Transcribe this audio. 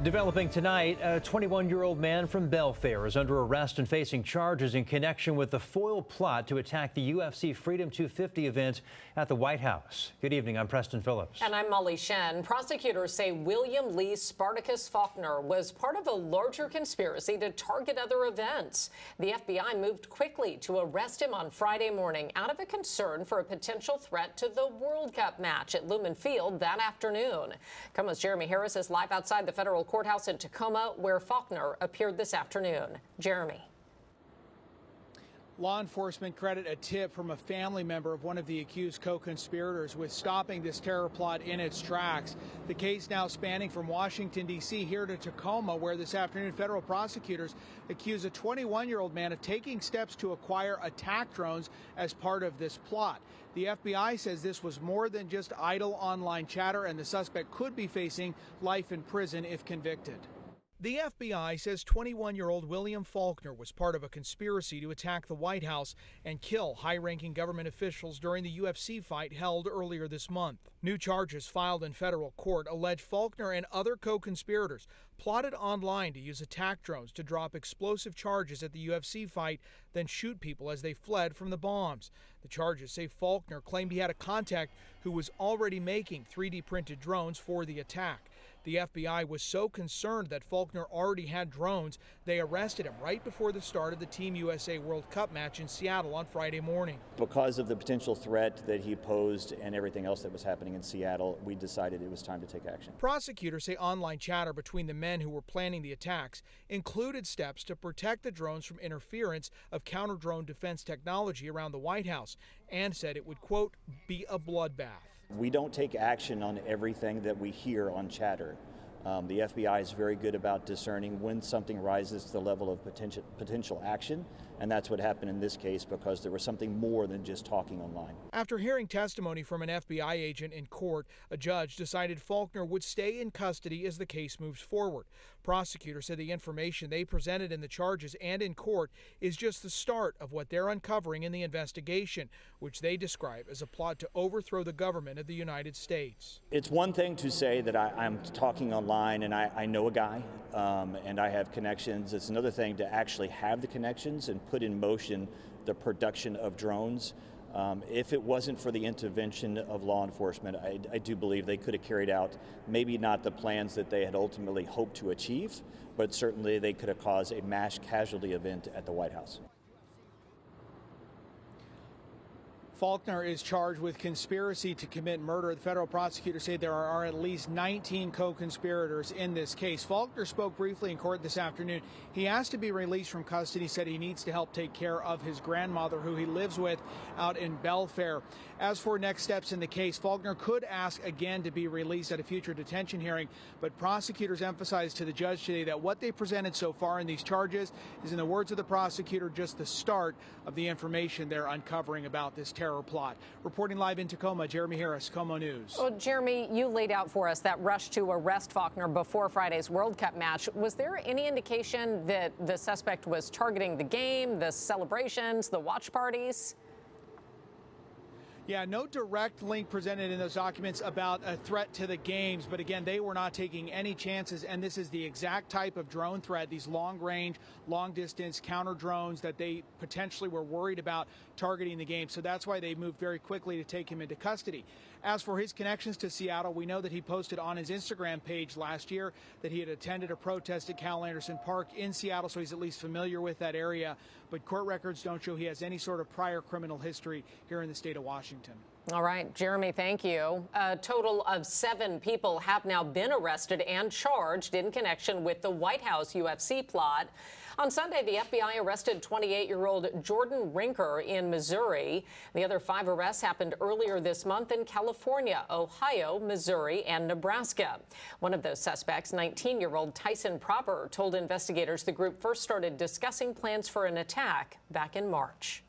Developing tonight, a 21-year-old man from Belfair is under arrest and facing charges in connection with the foil plot to attack the UFC Freedom 250 event at the White House. Good evening, I'm Preston Phillips. And I'm Molly Shen. Prosecutors say William Lee Spartacus Falkner was part of a larger conspiracy to target other events. The FBI moved quickly to arrest him on Friday morning out of a concern for a potential threat to the World Cup match at Lumen Field that afternoon. KOMO's Jeremy Harris is live outside the federal courthouse in Tacoma, where Falkner appeared this afternoon. Jeremy. Law enforcement credit a tip from a family member of one of the accused co-conspirators with stopping this terror plot in its tracks. The case now spanning from Washington, D.C. here to Tacoma, where this afternoon federal prosecutors accuse a 21-year-old man of taking steps to acquire attack drones as part of this plot. The FBI says this was more than just idle online chatter, and the suspect could be facing life in prison if convicted. The FBI says 21-year-old William Falkner was part of a conspiracy to attack the White House and kill high-ranking government officials during the UFC fight held earlier this month. New charges filed in federal court allege Falkner and other co-conspirators plotted online to use attack drones to drop explosive charges at the UFC fight, then shoot people as they fled from the bombs. The charges say Falkner claimed he had a contact who was already making 3D printed drones for the attack. The FBI was so concerned that Falkner already had drones, they arrested him right before the start of the Team USA World Cup match in Seattle on Friday morning. Because of the potential threat that he posed and everything else that was happening in Seattle, we decided it was time to take action. Prosecutors say online chatter between the men who were planning the attacks included steps to protect the drones from interference of counter-drone defense technology around the White House, and said it would, quote, be a bloodbath. We don't take action on everything that we hear on chatter. The FBI is very good about discerning when something rises to the level of potential action, and that's what happened in this case because there was something more than just talking online. After hearing testimony from an FBI agent in court, a judge decided Falkner would stay in custody as the case moves forward. Prosecutors said the information they presented in the charges and in court is just the start of what they're uncovering in the investigation, which they describe as a plot to overthrow the government of the United States. It's one thing to say that I'm talking online and I know a guy and I have connections. It's another thing to actually have the connections and put in motion the production of drones. If it wasn't for the intervention of law enforcement, I do believe they could have carried out maybe not the plans that they had ultimately hoped to achieve, but certainly they could have caused a mass casualty event at the White House. Falkner is charged with conspiracy to commit murder. The federal prosecutors say there are at least 19 co-conspirators in this case. Falkner spoke briefly in court this afternoon. He asked to be released from custody, said he needs to help take care of his grandmother, who he lives with out in Belfair. As for next steps in the case, Falkner could ask again to be released at a future detention hearing, but prosecutors emphasized to the judge today that what they presented so far in these charges is, in the words of the prosecutor, just the start of the information they're uncovering about this terror plot. Reporting live in Tacoma, Jeremy Harris, KOMO News. Well, Jeremy, you laid out for us that rush to arrest Falkner before Friday's World Cup match. Was there any indication that the suspect was targeting the game, the celebrations, the watch parties? Yeah, no direct link presented in those documents about a threat to the games, but again, they were not taking any chances, and this is the exact type of drone threat, these long-range, long-distance counter drones that they potentially were worried about targeting the game, so that's why they moved very quickly to take him into custody. As for his connections to Seattle, we know that he posted on his Instagram page last year that he had attended a protest at Cal Anderson Park in Seattle, so he's at least familiar with that area, but court records don't show he has any sort of prior criminal history here in the state of Washington. All right, Jeremy, thank you. A total of 7 people have now been arrested and charged in connection with the White House UFC plot. On Sunday, the FBI arrested 28-year-old Jordan Rinker in Missouri. The other 5 arrests happened earlier this month in California, Ohio, Missouri, and Nebraska. One of those suspects, 19-year-old Tyson Proper, told investigators the group first started discussing plans for an attack back in March.